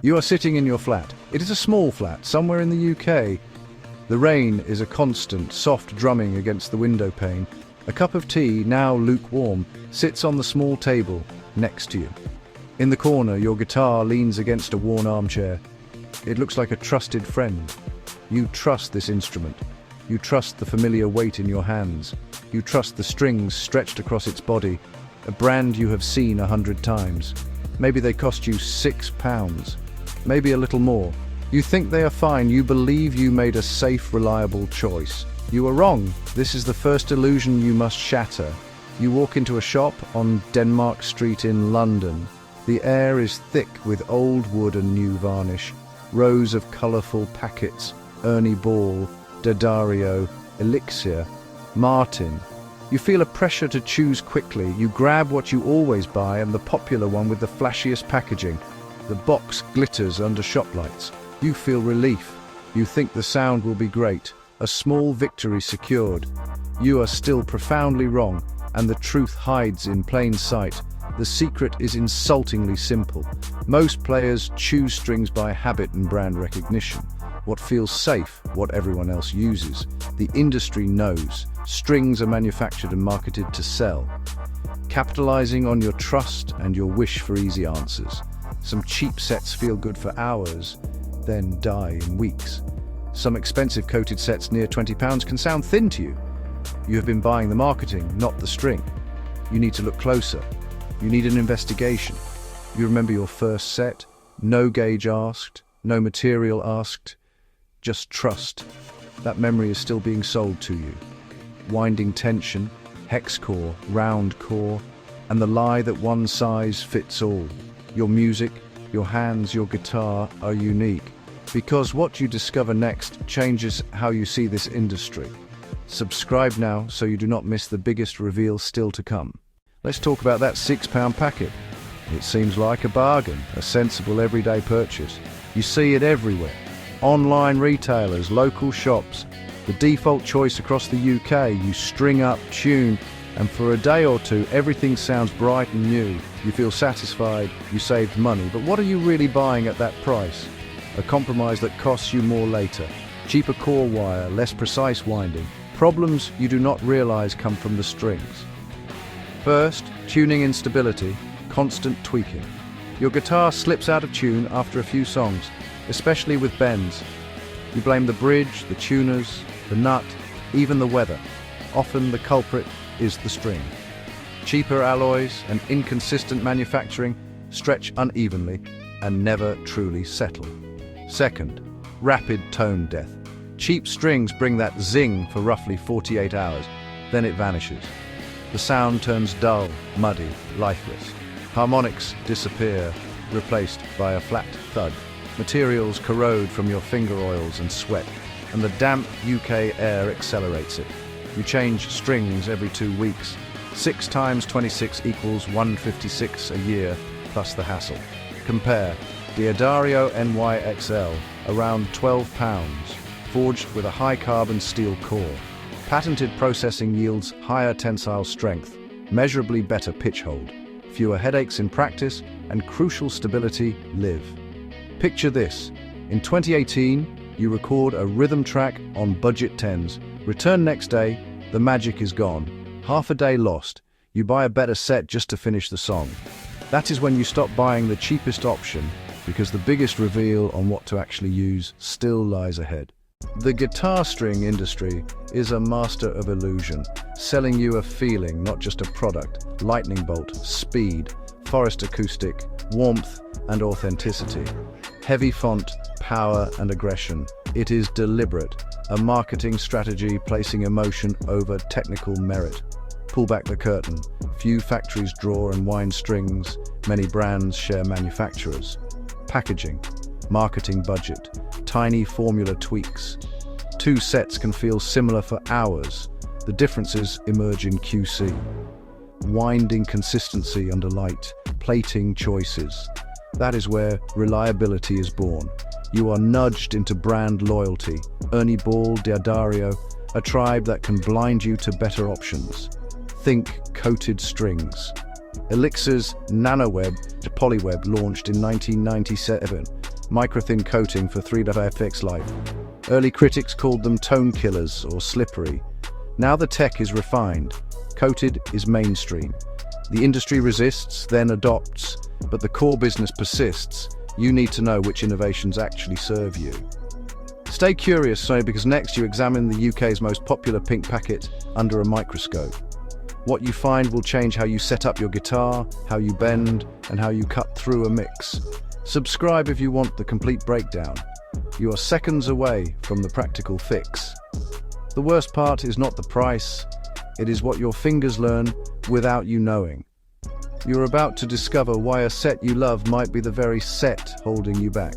You are sitting in your flat. It is a small flat, somewhere in the UK. The rain is a constant, soft drumming against the window pane. A cup of tea, now lukewarm, sits on the small table next to you. In the corner, your guitar leans against a worn armchair. It looks like a trusted friend. You trust this instrument. You trust the familiar weight in your hands. You trust the strings stretched across its body, a brand you have seen 100 times. Maybe they cost you £6, maybe a little more. You think they are fine. You believe you made a safe, reliable choice. You are wrong. This is the first illusion you must shatter. You walk into a shop on Denmark Street in London. The air is thick with old wood and new varnish. Rows of colourful packets, Ernie Ball, Daddario, Elixir, Martin. You feel a pressure to choose quickly. You grab what you always buy and the popular one with the flashiest packaging. The box glitters under shop lights. You feel relief. You think the sound will be great. A small victory secured. You are still profoundly wrong, and the truth hides in plain sight. The secret is insultingly simple. Most players choose strings by habit and brand recognition. What feels safe, what everyone else uses. The industry knows. Strings are manufactured and marketed to sell. Capitalizing on your trust and your wish for easy answers. Some cheap sets feel good for hours, then die in weeks. Some expensive coated sets near £20 can sound thin to you. You have been buying the marketing, not the string. You need to look closer. You need an investigation. You remember your first set? No gauge asked, no material asked. Just trust. That memory is still being sold to you. Winding tension, hex core, round core, and the lie that one size fits all. Your music, your hands, your guitar are unique. Because what you discover next changes how you see this industry. Subscribe now so you do not miss the biggest reveal still to come. Let's talk about that £6 packet. It seems like a bargain, a sensible everyday purchase. You see it everywhere. Online retailers, local shops. The default choice across the UK. You string up, tune, and for a day or two everything sounds bright and new. You feel satisfied, you saved money, but what are you really buying at that price? A compromise that costs you more later. Cheaper core wire, less precise winding. Problems you do not realize come from the strings. First, tuning instability, constant tweaking. Your guitar slips out of tune after a few songs, especially with bends. You blame the bridge, the tuners, the nut, even the weather. Often the culprit is the string. Cheaper alloys and inconsistent manufacturing stretch unevenly and never truly settle. Second, rapid tone death. Cheap strings bring that zing for roughly 48 hours, then it vanishes. The sound turns dull, muddy, lifeless. Harmonics disappear, replaced by a flat thud. Materials corrode from your finger oils and sweat, and the damp UK air accelerates it. You change strings every 2 weeks. 6 times 26 equals 156 a year, plus the hassle. Compare Daddario NYXL, around £12, forged with a high-carbon steel core. Patented processing yields higher tensile strength, measurably better pitch hold, fewer headaches in practice, and crucial stability live. Picture this. In 2018, you record a rhythm track on budget 10s. Return next day, the magic is gone. Half a day lost. You buy a better set just to finish the song. That is when you stop buying the cheapest option, because the biggest reveal on what to actually use still lies ahead. The guitar string industry is a master of illusion, selling you a feeling, not just a product. Lightning bolt, speed, forest acoustic, warmth and authenticity. Heavy font, power and aggression. It is deliberate, a marketing strategy placing emotion over technical merit. Pull back the curtain. Few factories draw and wind strings, many brands share manufacturers. Packaging, marketing budget, tiny formula tweaks. 2 sets can feel similar for hours. The differences emerge in QC. Winding consistency under light, plating choices. That is where reliability is born. You are nudged into brand loyalty. Ernie Ball, Daddario, a tribe that can blind you to better options. Think coated strings. Elixir's NanoWeb Polyweb launched in 1997. microthin coating for 3.5x life. Early critics called them tone killers or slippery. Now the tech is refined. Coated is mainstream. The industry resists, then adopts, but the core business persists. You need to know which innovations actually serve you. Stay curious, because next you examine the UK's most popular pink packet under a microscope. What you find will change how you set up your guitar, how you bend, and how you cut through a mix. Subscribe if you want the complete breakdown. You are seconds away from the practical fix. The worst part is not the price, it is what your fingers learn without you knowing. You're about to discover why a set you love might be the very set holding you back,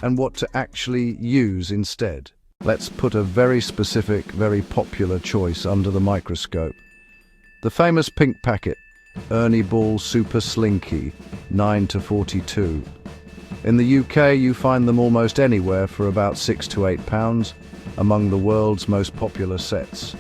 and what to actually use instead. Let's put a very specific, very popular choice under the microscope. The famous pink packet, Ernie Ball Super Slinky, 9-42. In the UK, you find them almost anywhere for about £6 to £8, among the world's most popular sets.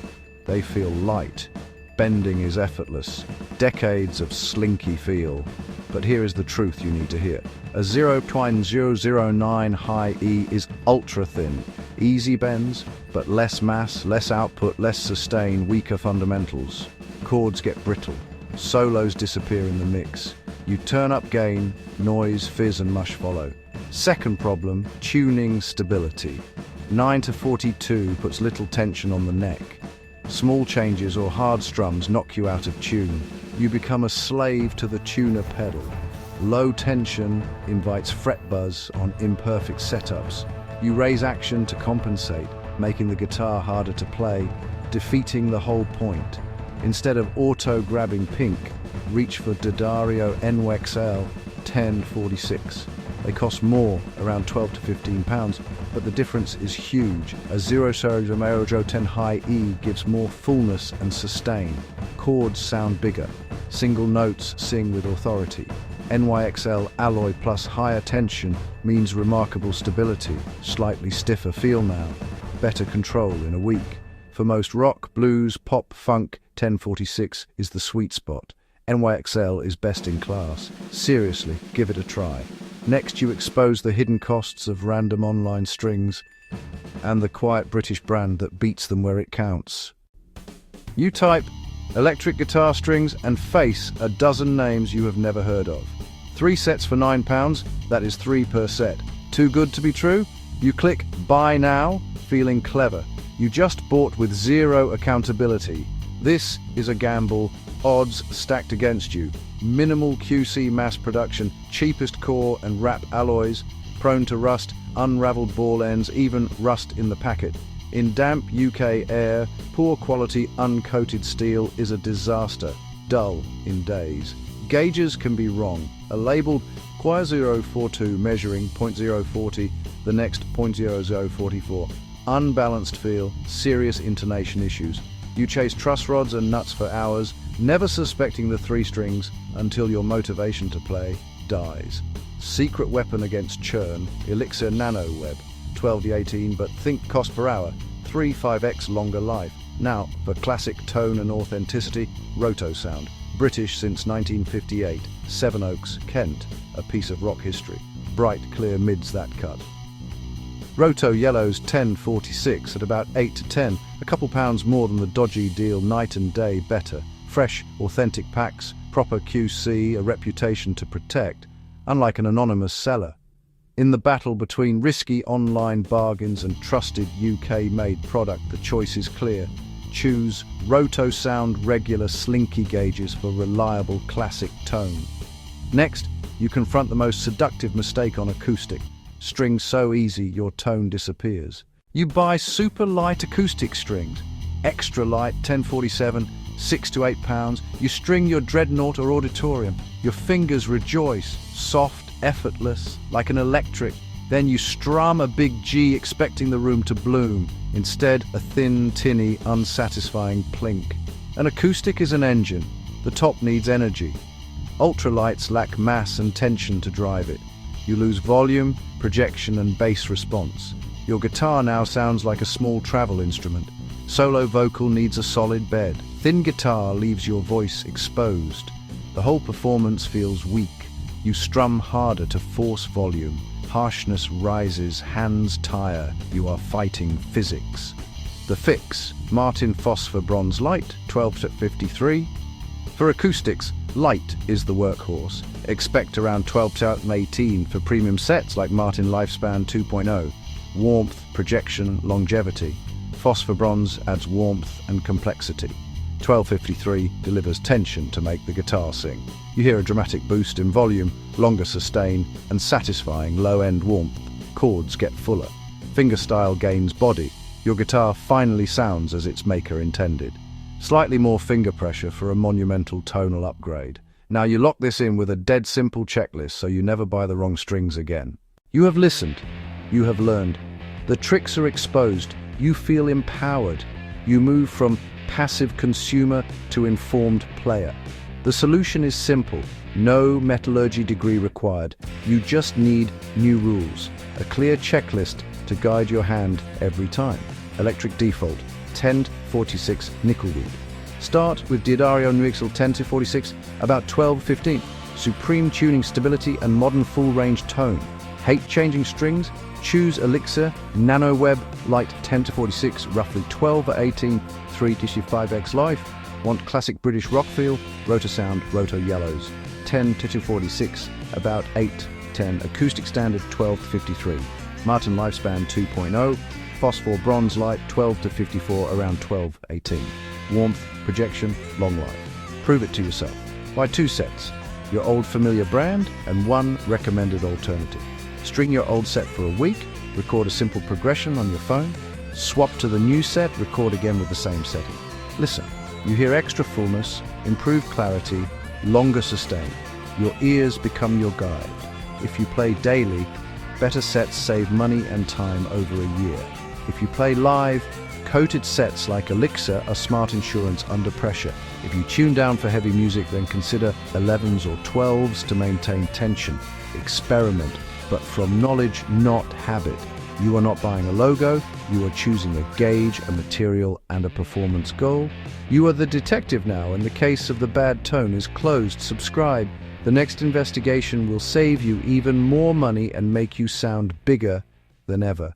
They feel light. Bending is effortless. Decades of slinky feel. But here is the truth you need to hear. A 0.009 high E is ultra thin. Easy bends, but less mass, less output, less sustain, weaker fundamentals. Chords get brittle. Solos disappear in the mix. You turn up gain, noise, fizz and mush follow. Second problem, tuning stability. 9-42 puts little tension on the neck. Small changes or hard strums knock you out of tune. You become a slave to the tuner pedal. Low tension invites fret buzz on imperfect setups. You raise action to compensate, making the guitar harder to play, defeating the whole point. Instead of auto-grabbing pink, reach for D'Addario NWXL 1046. They cost more, around £12 to £15, but the difference is huge. A 0.010 high E gives more fullness and sustain. Chords sound bigger. Single notes sing with authority. NYXL alloy plus higher tension means remarkable stability, slightly stiffer feel now, better control in a week. For most rock, blues, pop, funk, 1046 is the sweet spot. NYXL is best in class. Seriously, give it a try. Next, you expose the hidden costs of random online strings and the quiet British brand that beats them where it counts. You type electric guitar strings and face a dozen names you have never heard of. 3 sets for £9, that is 3 per set. Too good to be true? You click buy now, feeling clever. You just bought with zero accountability. This is a gamble, odds stacked against you. Minimal QC mass production, cheapest core and wrap alloys, prone to rust, unraveled ball ends, even rust in the packet. In damp UK air, poor quality uncoated steel is a disaster, dull in days. Gauges can be wrong. A labeled Choir 042 measuring .040, the next .0044. Unbalanced feel, serious intonation issues. You chase truss rods and nuts for hours, never suspecting the 3 strings until your motivation to play dies. Secret weapon against churn, Elixir Nano Web, 12D18, but think cost per hour, 3-5x longer life. Now, for classic tone and authenticity, Roto Sound, British since 1958, Sevenoaks, Kent, a piece of rock history. Bright, clear mids that cut. Roto Yellow's 1046 at about 8 to 10, a couple pounds more than the dodgy deal Night and Day better. Fresh, authentic packs, proper QC, a reputation to protect, unlike an anonymous seller. In the battle between risky online bargains and trusted UK-made product, the choice is clear. Choose Roto Sound regular slinky gauges for reliable classic tone. Next, you confront the most seductive mistake on acoustic. Strings so easy your tone disappears. You buy super light acoustic strings. Extra light, 1047, £6 to £8. You string your dreadnought or auditorium. Your fingers rejoice, soft, effortless, like an electric. Then you strum a big G expecting the room to bloom. Instead, a thin, tinny, unsatisfying plink. An acoustic is an engine. The top needs energy. Ultralights lack mass and tension to drive it. You lose volume, projection and bass response. Your guitar now sounds like a small travel instrument. Solo vocal needs a solid bed. Thin guitar leaves your voice exposed. The whole performance feels weak. You strum harder to force volume, Harshness rises, hands tire, you are fighting physics. The fix, Martin Phosphor Bronze Light, 12-53. For acoustics, light is the workhorse. Expect around 12-18 for premium sets like Martin Lifespan 2.0. Warmth, projection, longevity. Phosphor Bronze adds warmth and complexity. 12-53 delivers tension to make the guitar sing. You hear a dramatic boost in volume, longer sustain, and satisfying low-end warmth. Chords get fuller. Fingerstyle gains body. Your guitar finally sounds as its maker intended. Slightly more finger pressure for a monumental tonal upgrade. Now you lock this in with a dead simple checklist so you never buy the wrong strings again. You have listened. You have learned. The tricks are exposed. You feel empowered. You move from passive consumer to informed player. The solution is simple. No metallurgy degree required. You just need new rules. A clear checklist to guide your hand every time. Electric default, 10-46 nickel reed. Start with D'Addario Nuixel 10-46, about 12-15. Supreme tuning stability and modern full range tone. Hate changing strings? Choose Elixir Nano Web Light 10-46, roughly 12-18, 3-5x life. Want classic British rock feel? Rotor Sound, Roto Yellows. 10-46, about 8-10. Acoustic standard 12-53. Martin Lifespan 2.0. Phosphor Bronze Light 12-54, around 12-18. Warmth, projection, long life. Prove it to yourself. Buy 2 sets, your old familiar brand and 1 recommended alternative. String your old set for a week, record a simple progression on your phone, swap to the new set, record again with the same setting. Listen, you hear extra fullness, improved clarity, longer sustain. Your ears become your guide. If you play daily, better sets save money and time over a year. If you play live, coated sets like Elixir are smart insurance under pressure. If you tune down for heavy music, then consider 11s or 12s to maintain tension. Experiment, but from knowledge, not habit. You are not buying a logo, you are choosing a gauge, a material, and a performance goal. You are the detective now, and the case of the bad tone is closed. Subscribe. The next investigation will save you even more money and make you sound bigger than ever.